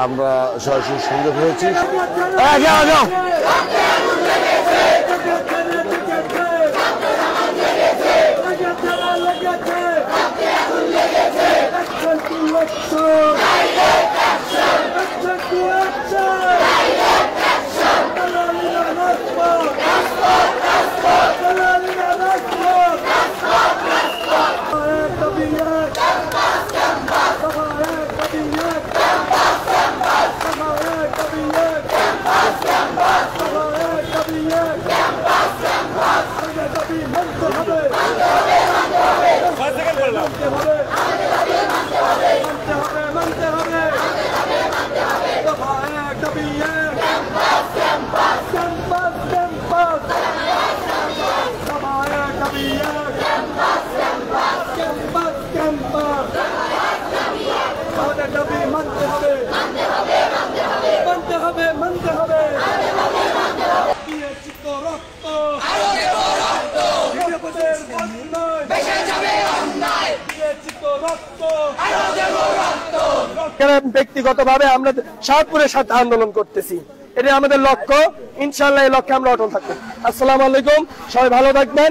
আমরা সরাসরি সংযোগ হয়েছি। ব্যক্তিগতভাবে আমরা শাহপুরের সাথে আন্দোলন করতেছি, এটা আমাদের লক্ষ্য। ইনশাআল্লাহ এই লক্ষ্যে আমরা অটল থাকবো। আসসালামু আলাইকুম, সবাই ভালো থাকবেন।